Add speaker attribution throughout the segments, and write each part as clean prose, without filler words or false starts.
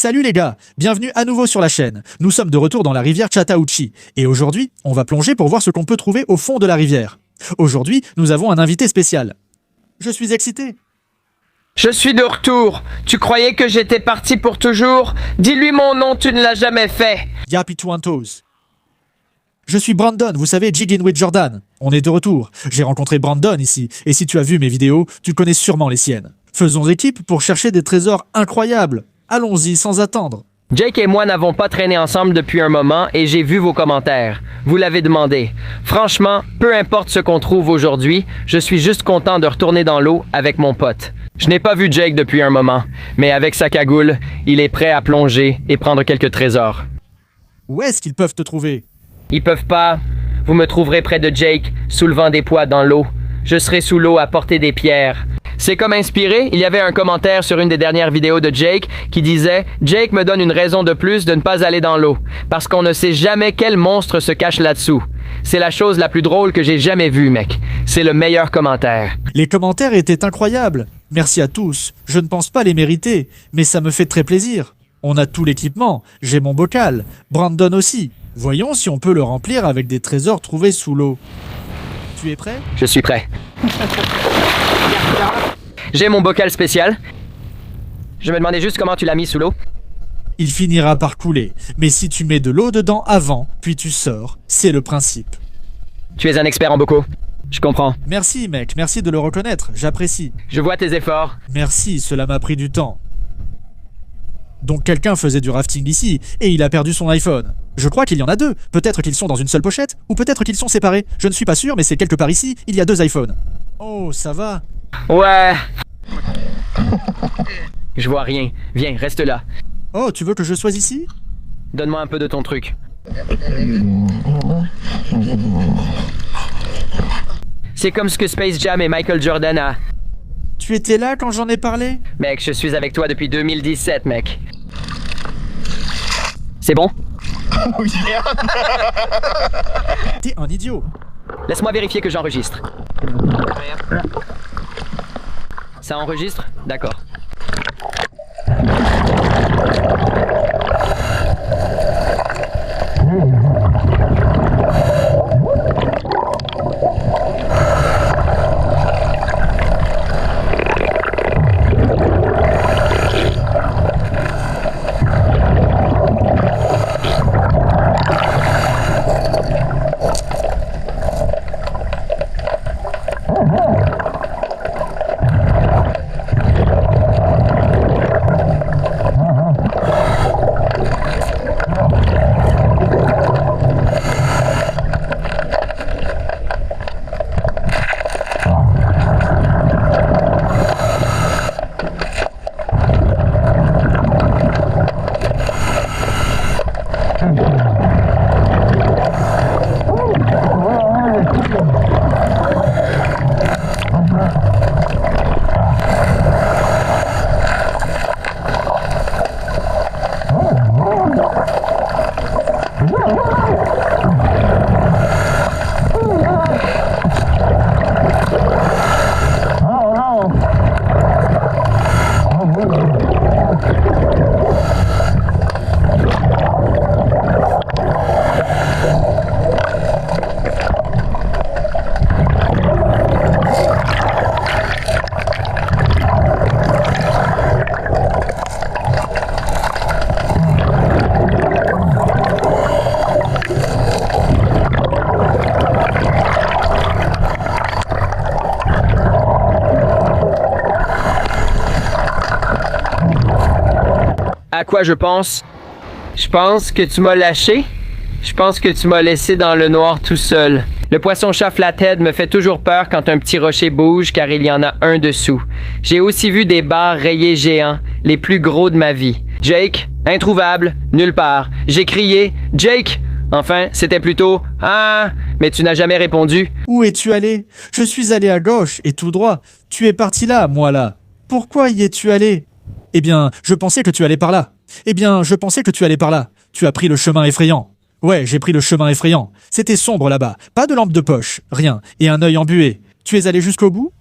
Speaker 1: Salut les gars, bienvenue à nouveau sur la chaîne. Nous sommes de retour dans la rivière Chattahoochee et aujourd'hui, on va plonger pour voir ce qu'on peut trouver au fond de la rivière. Aujourd'hui, nous avons un invité spécial. Je suis excité.
Speaker 2: Je suis de retour. Tu croyais que j'étais parti pour toujours? Dis-lui mon nom, tu ne l'as jamais fait.
Speaker 1: Yappy Toes. Je suis Brandon, vous savez, Jiggin with Jordan. On est de retour. J'ai rencontré Brandon ici, et si tu as vu mes vidéos, tu connais sûrement les siennes. Faisons équipe pour chercher des trésors incroyables. Allons-y sans attendre.
Speaker 2: Jake et moi n'avons pas traîné ensemble depuis un moment et j'ai vu vos commentaires. Vous l'avez demandé. Franchement, peu importe ce qu'on trouve aujourd'hui, je suis juste content de retourner dans l'eau avec mon pote. Je n'ai pas vu Jake depuis un moment, mais avec sa cagoule, il est prêt à plonger et prendre quelques trésors.
Speaker 1: Où est-ce qu'ils peuvent te trouver?
Speaker 2: Ils peuvent pas. Vous me trouverez près de Jake, soulevant des poids dans l'eau. Je serai sous l'eau à porter des pierres. C'est comme inspiré, il y avait un commentaire sur une des dernières vidéos de Jake qui disait « Jake me donne une raison de plus de ne pas aller dans l'eau, parce qu'on ne sait jamais quel monstre se cache là-dessous. C'est la chose la plus drôle que j'ai jamais vue, mec. C'est le meilleur commentaire. »
Speaker 1: Les commentaires étaient incroyables. Merci à tous. Je ne pense pas les mériter, mais ça me fait très plaisir. On a tout l'équipement. J'ai mon bocal. Brandon aussi. Voyons si on peut le remplir avec des trésors trouvés sous l'eau. Tu es prêt?
Speaker 2: Je suis prêt. J'ai mon bocal spécial. Je me demandais juste comment tu l'as mis sous l'eau.
Speaker 1: Il finira par couler, mais si tu mets de l'eau dedans avant, puis tu sors, c'est le principe.
Speaker 2: Tu es un expert en bocaux. Je comprends.
Speaker 1: Merci mec, merci de le reconnaître, j'apprécie.
Speaker 2: Je vois tes efforts.
Speaker 1: Merci, cela m'a pris du temps. Donc quelqu'un faisait du rafting ici, et il a perdu son iPhone. Je crois qu'il y en a deux, peut-être qu'ils sont dans une seule pochette, ou peut-être qu'ils sont séparés. Je ne suis pas sûr, mais c'est quelque part ici, il y a deux iPhones. Oh, ça va?
Speaker 2: Ouais. Je vois rien. Viens, reste là.
Speaker 1: Oh, tu veux que je sois ici?
Speaker 2: Donne-moi un peu de ton truc. C'est comme ce que Space Jam et Michael Jordan a.
Speaker 1: Tu étais là quand j'en ai parlé?
Speaker 2: Mec, je suis avec toi depuis 2017, mec. C'est bon?
Speaker 1: T'es un idiot.
Speaker 2: Laisse-moi vérifier que j'enregistre. Ça enregistre? D'accord. À quoi je pense? Je pense que tu m'as lâché. Je pense que tu m'as laissé dans le noir tout seul. Le poisson-chat Flathead me fait toujours peur quand un petit rocher bouge car il y en a un dessous. J'ai aussi vu des bars rayés géants, les plus gros de ma vie. Jake, introuvable, nulle part. J'ai crié « Jake !» Enfin, c'était plutôt « Ah !» mais tu n'as jamais répondu.
Speaker 1: Où es-tu allé? Je suis allé à gauche et tout droit. Tu es parti là, moi là. Pourquoi y es-tu allé? Eh bien, je pensais que tu allais par là. Tu as pris le chemin effrayant. Ouais, j'ai pris le chemin effrayant. C'était sombre là-bas. Pas de lampe de poche, rien. Et un œil embué. Tu es allé jusqu'au bout?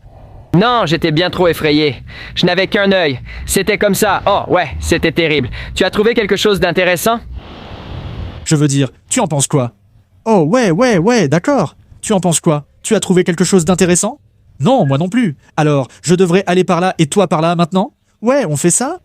Speaker 2: Non, j'étais bien trop effrayé. Je n'avais qu'un œil. C'était comme ça. Oh, ouais, c'était terrible. Tu as trouvé quelque chose d'intéressant?
Speaker 1: Je veux dire, tu en penses quoi? Oh, ouais, d'accord. Tu en penses quoi? Tu as trouvé quelque chose d'intéressant? Non, moi non plus. Alors, je devrais aller par là et toi par là maintenant? Ouais, on fait ça?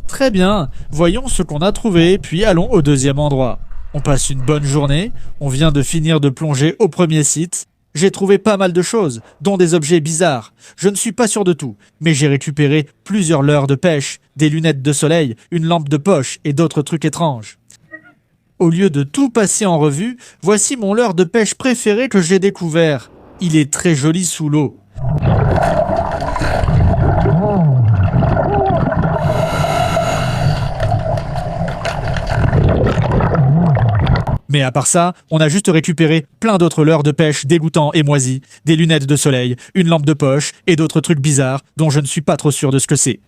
Speaker 1: Très bien, voyons ce qu'on a trouvé, puis allons au deuxième endroit. On passe une bonne journée, on vient de finir de plonger au premier site. J'ai trouvé pas mal de choses, dont des objets bizarres. Je ne suis pas sûr de tout, mais j'ai récupéré plusieurs leurres de pêche, des lunettes de soleil, une lampe de poche et d'autres trucs étranges. Au lieu de tout passer en revue, voici mon leurre de pêche préféré que j'ai découvert. Il est très joli sous l'eau. Mais à part ça, on a juste récupéré plein d'autres leurres de pêche dégoûtants et moisis, des lunettes de soleil, une lampe de poche et d'autres trucs bizarres dont je ne suis pas trop sûr de ce que c'est.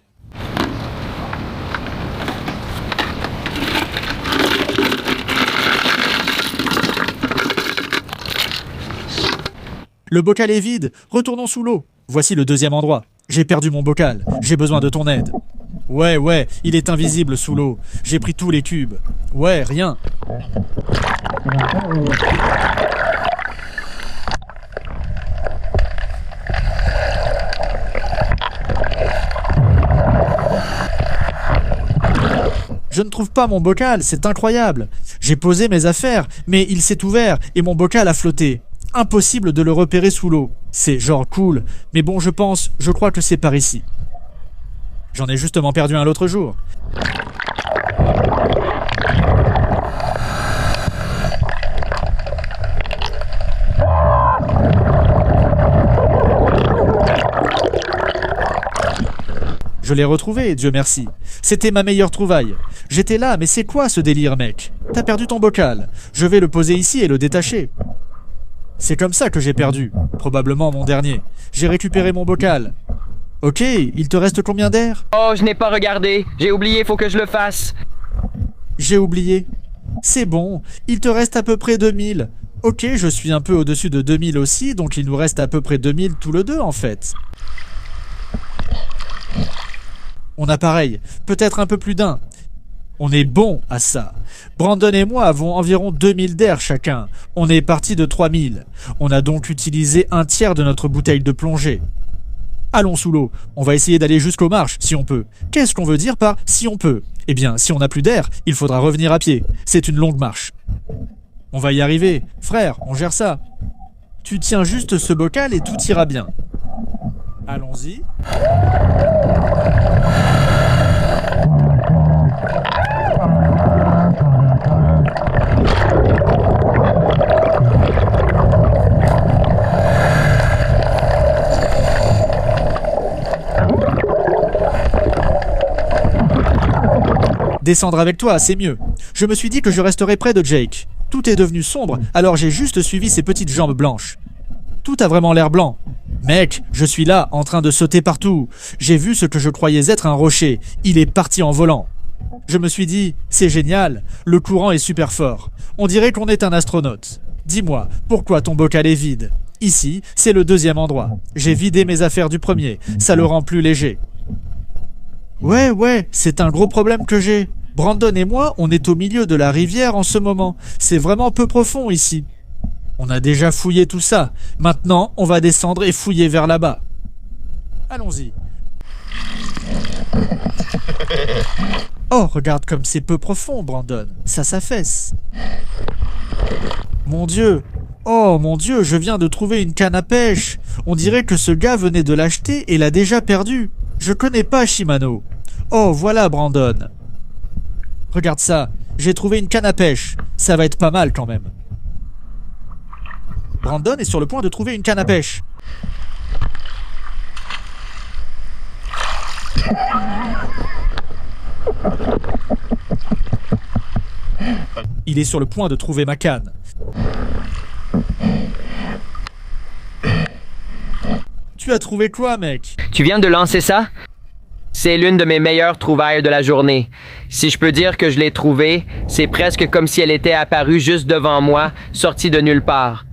Speaker 1: Le bocal est vide, retournons sous l'eau. Voici le deuxième endroit. J'ai perdu mon bocal, j'ai besoin de ton aide. Ouais, il est invisible sous l'eau. J'ai pris tous les cubes. Ouais, rien. Je ne trouve pas mon bocal, c'est incroyable. J'ai posé mes affaires, mais il s'est ouvert et mon bocal a flotté. Impossible de le repérer sous l'eau. C'est genre cool, mais bon, je crois que c'est par ici. J'en ai justement perdu un l'autre jour. Je l'ai retrouvé, Dieu merci. C'était ma meilleure trouvaille. J'étais là, mais c'est quoi ce délire, mec? T'as perdu ton bocal. Je vais le poser ici et le détacher. C'est comme ça que j'ai perdu. Probablement mon dernier. J'ai récupéré mon bocal. Ok, il te reste combien d'air?
Speaker 2: Oh, je n'ai pas regardé. J'ai oublié, faut que je le fasse.
Speaker 1: J'ai oublié. C'est bon, il te reste à peu près 2000. Ok, je suis un peu au-dessus de 2000 aussi, donc il nous reste à peu près 2000 tous les deux en fait. On a pareil, peut-être un peu plus d'un. On est bon à ça. Brandon et moi avons environ 2000 d'air chacun. On est parti de 3000. On a donc utilisé un tiers de notre bouteille de plongée. Allons sous l'eau. On va essayer d'aller jusqu'aux marches, si on peut. Qu'est-ce qu'on veut dire par « si on peut » ? Eh bien, si on n'a plus d'air, il faudra revenir à pied. C'est une longue marche. On va y arriver. Frère, on gère ça. Tu tiens juste ce bocal et tout ira bien. Allons-y. Descendre avec toi, c'est mieux. Je me suis dit que je resterais près de Jake. Tout est devenu sombre, alors j'ai juste suivi ses petites jambes blanches. Tout a vraiment l'air blanc. Mec, je suis là, en train de sauter partout. J'ai vu ce que je croyais être un rocher. Il est parti en volant. Je me suis dit, c'est génial, le courant est super fort. On dirait qu'on est un astronaute. Dis-moi, pourquoi ton bocal est vide? Ici, c'est le deuxième endroit. J'ai vidé mes affaires du premier, ça le rend plus léger. Ouais, c'est un gros problème que j'ai. Brandon et moi, on est au milieu de la rivière en ce moment. C'est vraiment peu profond ici. On a déjà fouillé tout ça. Maintenant, on va descendre et fouiller vers là-bas. Allons-y. Oh, regarde comme c'est peu profond, Brandon. Ça s'affaisse. Mon Dieu. Oh, mon Dieu, je viens de trouver une canne à pêche. On dirait que ce gars venait de l'acheter et l'a déjà perdue. Je connais pas Shimano. Oh, voilà, Brandon. Regarde ça. J'ai trouvé une canne à pêche. Ça va être pas mal quand même. Brandon est sur le point de trouver une canne à pêche. Il est sur le point de trouver ma canne. Tu as trouvé quoi, mec?
Speaker 2: Tu viens de lancer ça? C'est l'une de mes meilleures trouvailles de la journée. Si je peux dire que je l'ai trouvée, c'est presque comme si elle était apparue juste devant moi, sortie de nulle part.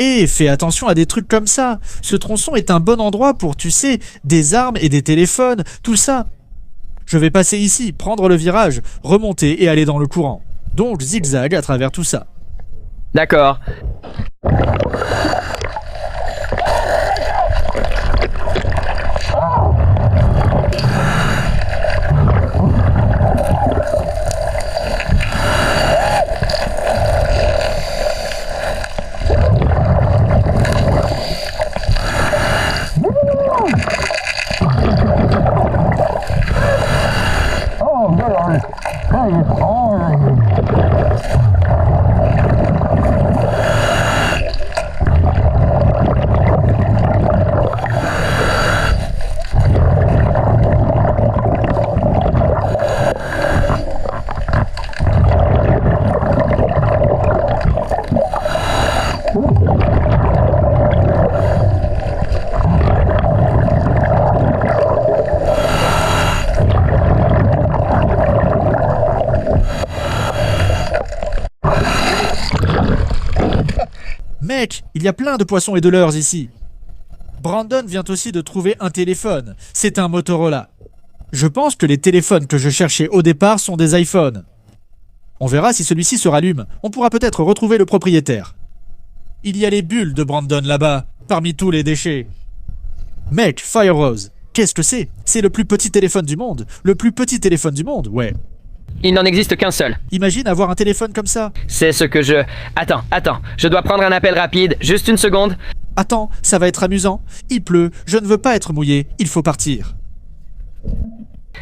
Speaker 1: Et fais attention à des trucs comme ça. Ce tronçon est un bon endroit pour, tu sais, des armes et des téléphones, tout ça. Je vais passer ici, prendre le virage, remonter et aller dans le courant. Donc zigzag à travers tout ça.
Speaker 2: D'accord.
Speaker 1: Mec, il y a plein de poissons et de leurres ici. Brandon vient aussi de trouver un téléphone. C'est un Motorola. Je pense que les téléphones que je cherchais au départ sont des iPhones. On verra si celui-ci se rallume. On pourra peut-être retrouver le propriétaire. Il y a les bulles de Brandon là-bas, parmi tous les déchets. Mec, Fire Rose, qu'est-ce que c'est? C'est le plus petit téléphone du monde. Le plus petit téléphone du monde, ouais.
Speaker 2: Il n'en existe qu'un seul.
Speaker 1: Imagine avoir un téléphone comme ça.
Speaker 2: C'est ce que je... Attends. Je dois prendre un appel rapide. Juste une seconde.
Speaker 1: Attends, ça va être amusant. Il pleut, je ne veux pas être mouillé, il faut partir.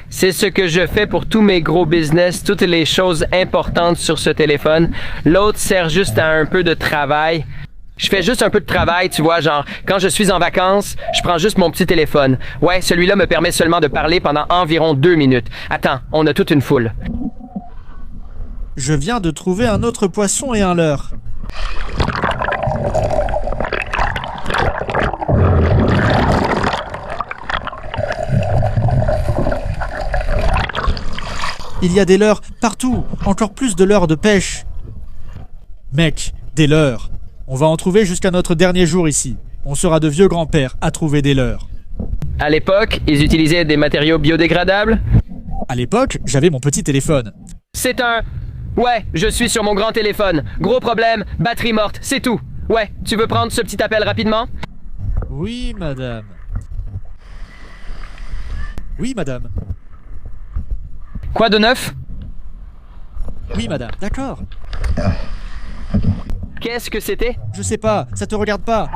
Speaker 2: C'est ce que je fais pour tous mes gros business, toutes les choses importantes sur ce téléphone. L'autre sert juste à un peu de travail. Je fais juste un peu de travail, tu vois, genre, quand je suis en vacances, je prends juste mon petit téléphone. Ouais, celui-là me permet seulement de parler pendant environ 2 minutes. Attends, on a toute une foule.
Speaker 1: Je viens de trouver un autre poisson et un leurre. Il y a des leurres partout, encore plus de leurres de pêche. Mec, des leurres. On va en trouver jusqu'à notre dernier jour ici. On sera de vieux grands-pères à trouver des leurres.
Speaker 2: À l'époque, ils utilisaient des matériaux biodégradables.
Speaker 1: À l'époque, j'avais mon petit téléphone.
Speaker 2: C'est un... Ouais, je suis sur mon grand téléphone. Gros problème, batterie morte, c'est tout. Ouais, tu veux prendre ce petit appel rapidement?
Speaker 1: Oui, madame. Oui, madame.
Speaker 2: Quoi de neuf?
Speaker 1: Oui, madame. D'accord.
Speaker 2: Qu'est-ce que c'était?
Speaker 1: Je sais pas, ça te regarde pas.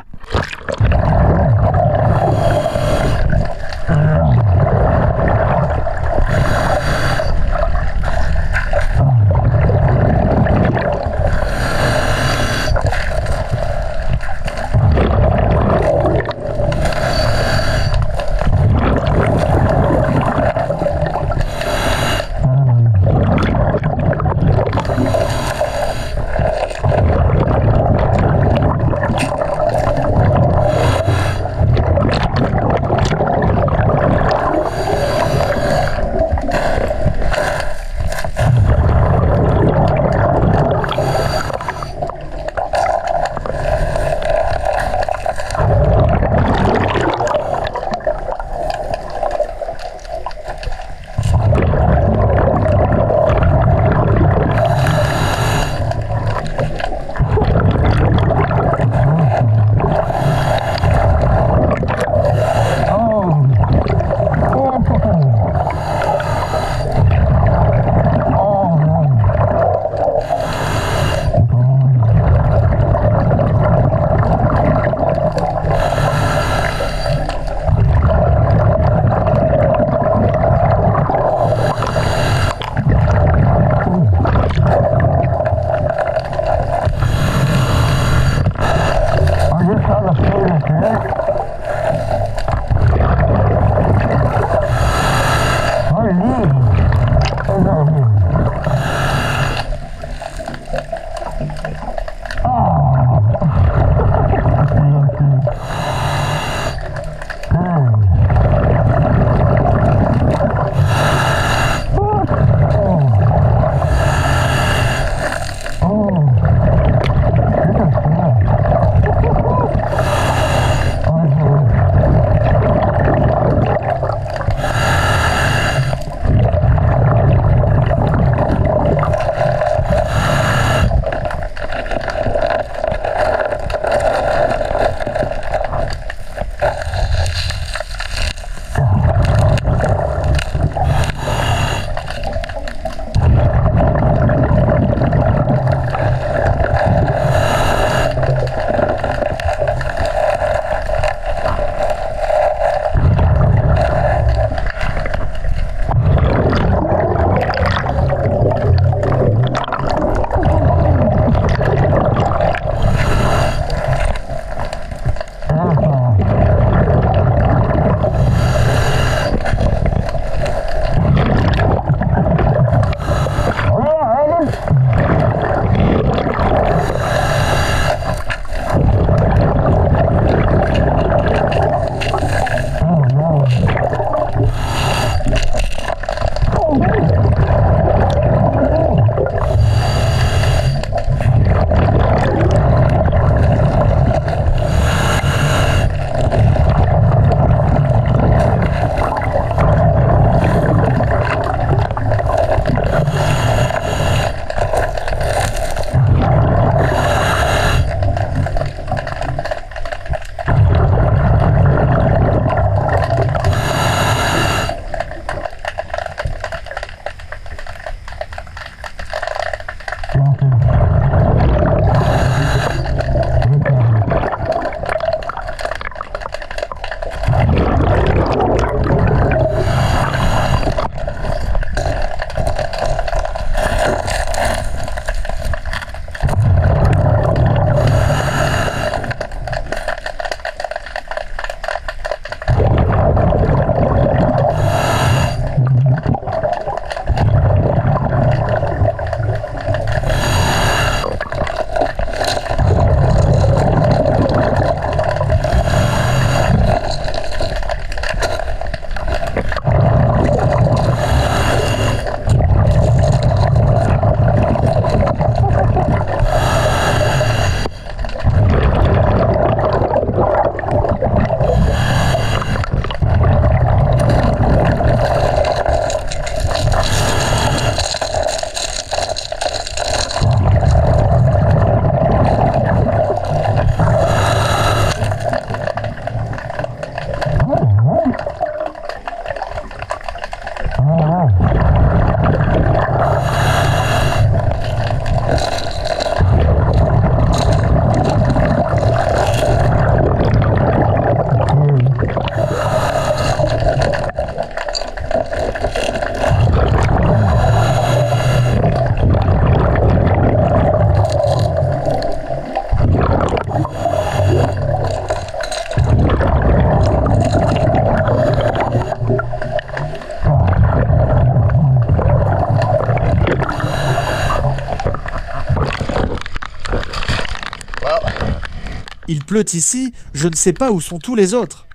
Speaker 1: Il pleut ici, je ne sais pas où sont tous les autres.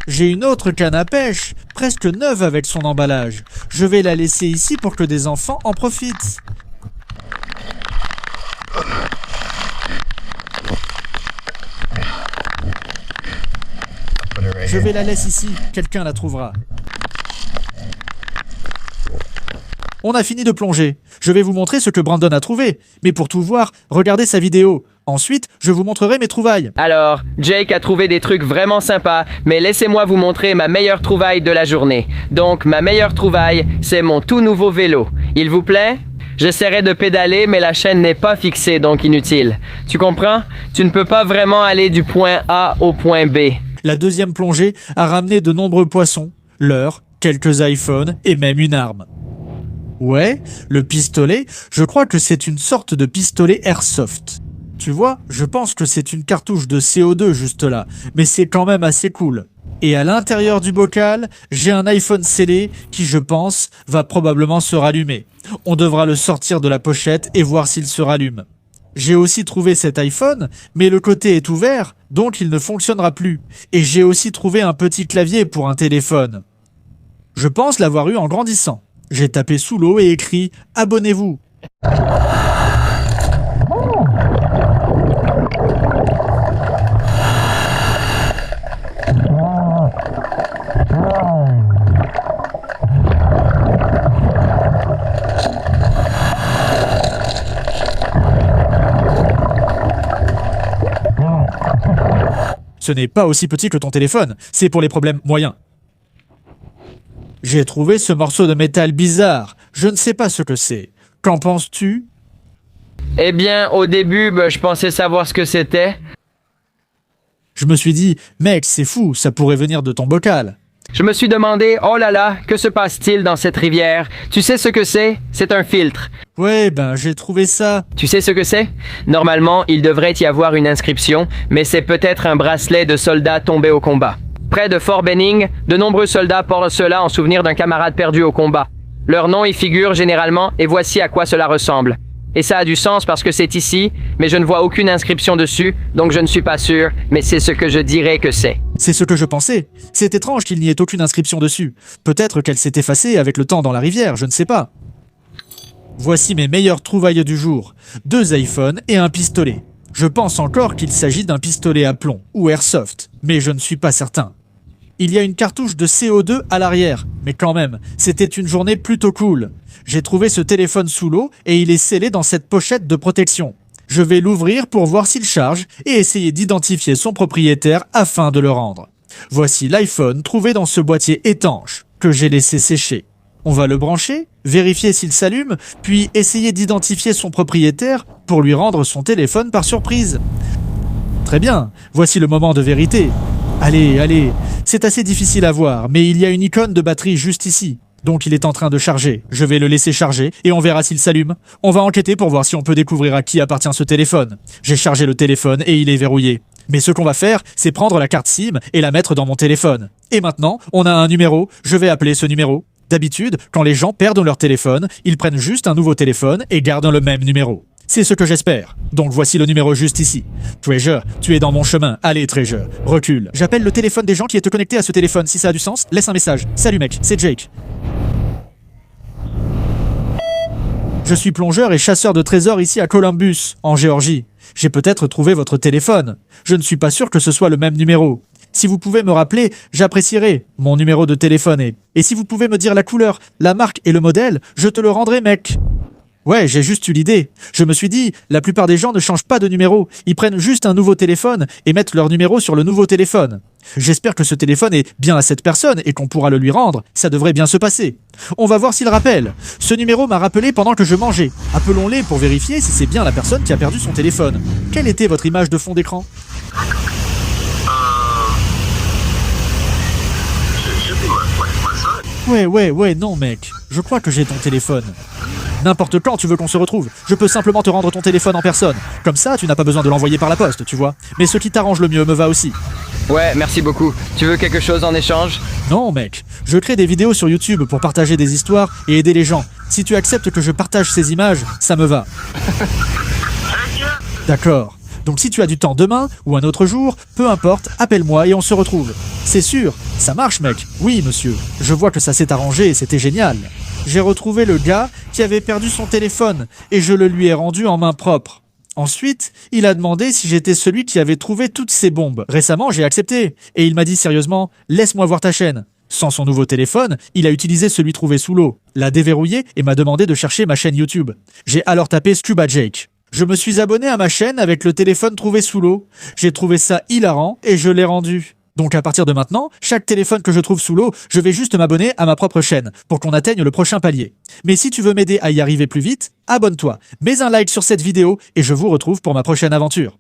Speaker 1: J'ai une autre canne à pêche, presque neuve avec son emballage. Je vais la laisser ici pour que des enfants en profitent. Je vais la laisser ici, quelqu'un la trouvera. On a fini de plonger. Je vais vous montrer ce que Brandon a trouvé. Mais pour tout voir, regardez sa vidéo. Ensuite, je vous montrerai mes trouvailles.
Speaker 2: Alors, Jake a trouvé des trucs vraiment sympas, mais laissez-moi vous montrer ma meilleure trouvaille de la journée. Donc, ma meilleure trouvaille, c'est mon tout nouveau vélo. Il vous plaît? J'essaierai de pédaler, mais la chaîne n'est pas fixée, donc inutile. Tu comprends? Tu ne peux pas vraiment aller du point A au point B.
Speaker 1: La deuxième plongée a ramené de nombreux poissons, leurres, quelques iPhones et même une arme. Ouais, le pistolet, je crois que c'est une sorte de pistolet airsoft. Tu vois, je pense que c'est une cartouche de CO2 juste là, mais c'est quand même assez cool. Et à l'intérieur du bocal, j'ai un iPhone scellé qui, je pense, va probablement se rallumer. On devra le sortir de la pochette et voir s'il se rallume. J'ai aussi trouvé cet iPhone, mais le côté est ouvert, donc il ne fonctionnera plus. Et j'ai aussi trouvé un petit clavier pour un téléphone. Je pense l'avoir eu en grandissant. J'ai tapé sous l'eau et écrit « Abonnez-vous ». Ce n'est pas aussi petit que ton téléphone, c'est pour les problèmes moyens. J'ai trouvé ce morceau de métal bizarre, je ne sais pas ce que c'est. Qu'en penses-tu?
Speaker 2: Eh bien, au début, je pensais savoir ce que c'était.
Speaker 1: Je me suis dit, mec, c'est fou, ça pourrait venir de ton bocal.
Speaker 2: Je me suis demandé, oh là là, que se passe-t-il dans cette rivière? Tu sais ce que c'est? C'est un filtre.
Speaker 1: Ouais, j'ai trouvé ça.
Speaker 2: Tu sais ce que c'est? Normalement, il devrait y avoir une inscription, mais c'est peut-être un bracelet de soldats tombés au combat. Près de Fort Benning, de nombreux soldats portent cela en souvenir d'un camarade perdu au combat. Leur nom y figure généralement, et voici à quoi cela ressemble. Et ça a du sens parce que c'est ici, mais je ne vois aucune inscription dessus, donc je ne suis pas sûr, mais c'est ce que je dirais que c'est.
Speaker 1: C'est ce que je pensais. C'est étrange qu'il n'y ait aucune inscription dessus. Peut-être qu'elle s'est effacée avec le temps dans la rivière, je ne sais pas. Voici mes meilleures trouvailles du jour. 2 iPhones et un pistolet. Je pense encore qu'il s'agit d'un pistolet à plomb, ou airsoft, mais je ne suis pas certain. Il y a une cartouche de CO2 à l'arrière, mais quand même, c'était une journée plutôt cool. J'ai trouvé ce téléphone sous l'eau et il est scellé dans cette pochette de protection. Je vais l'ouvrir pour voir s'il charge et essayer d'identifier son propriétaire afin de le rendre. Voici l'iPhone trouvé dans ce boîtier étanche que j'ai laissé sécher. On va le brancher, vérifier s'il s'allume, puis essayer d'identifier son propriétaire pour lui rendre son téléphone par surprise. Très bien, voici le moment de vérité. Allez, c'est assez difficile à voir, mais il y a une icône de batterie juste ici. Donc il est en train de charger. Je vais le laisser charger et on verra s'il s'allume. On va enquêter pour voir si on peut découvrir à qui appartient ce téléphone. J'ai chargé le téléphone et il est verrouillé. Mais ce qu'on va faire, c'est prendre la carte SIM et la mettre dans mon téléphone. Et maintenant, on a un numéro, je vais appeler ce numéro. D'habitude, quand les gens perdent leur téléphone, ils prennent juste un nouveau téléphone et gardent le même numéro. C'est ce que j'espère. Donc voici le numéro juste ici. Treasure, tu es dans mon chemin. Allez, Treasure, recule. J'appelle le téléphone des gens qui est connecté à ce téléphone. Si ça a du sens, laisse un message. Salut mec, c'est Jake. Je suis plongeur et chasseur de trésors ici à Columbus, en Géorgie. J'ai peut-être trouvé votre téléphone. Je ne suis pas sûr que ce soit le même numéro. Si vous pouvez me rappeler, j'apprécierais. Mon numéro de téléphone est... Et si vous pouvez me dire la couleur, la marque et le modèle, je te le rendrai, mec. Ouais, j'ai juste eu l'idée. Je me suis dit, la plupart des gens ne changent pas de numéro. Ils prennent juste un nouveau téléphone et mettent leur numéro sur le nouveau téléphone. J'espère que ce téléphone est bien à cette personne et qu'on pourra le lui rendre. Ça devrait bien se passer. On va voir s'il rappelle. Ce numéro m'a rappelé pendant que je mangeais. Appelons-les pour vérifier si c'est bien la personne qui a perdu son téléphone. Quelle était votre image de fond d'écran ? Ouais, non mec. Je crois que j'ai ton téléphone. N'importe quand tu veux qu'on se retrouve, je peux simplement te rendre ton téléphone en personne. Comme ça, tu n'as pas besoin de l'envoyer par la poste, tu vois. Mais ce qui t'arrange le mieux me va aussi.
Speaker 2: Ouais, merci beaucoup. Tu veux quelque chose en échange?
Speaker 1: Non mec, je crée des vidéos sur YouTube pour partager des histoires et aider les gens. Si tu acceptes que je partage ces images, ça me va. D'accord. Donc si tu as du temps demain ou un autre jour, peu importe, appelle-moi et on se retrouve. C'est sûr, ça marche mec. Oui monsieur, je vois que ça s'est arrangé et c'était génial. J'ai retrouvé le gars qui avait perdu son téléphone et je le lui ai rendu en main propre. Ensuite, il a demandé si j'étais celui qui avait trouvé toutes ces bombes. Récemment, j'ai accepté. Et il m'a dit sérieusement, laisse-moi voir ta chaîne. Sans son nouveau téléphone, il a utilisé celui trouvé sous l'eau, l'a déverrouillé et m'a demandé de chercher ma chaîne YouTube. J'ai alors tapé Scuba Jake. Je me suis abonné à ma chaîne avec le téléphone trouvé sous l'eau. J'ai trouvé ça hilarant et je l'ai rendu. Donc à partir de maintenant, chaque téléphone que je trouve sous l'eau, je vais juste m'abonner à ma propre chaîne pour qu'on atteigne le prochain palier. Mais si tu veux m'aider à y arriver plus vite, abonne-toi, mets un like sur cette vidéo et je vous retrouve pour ma prochaine aventure.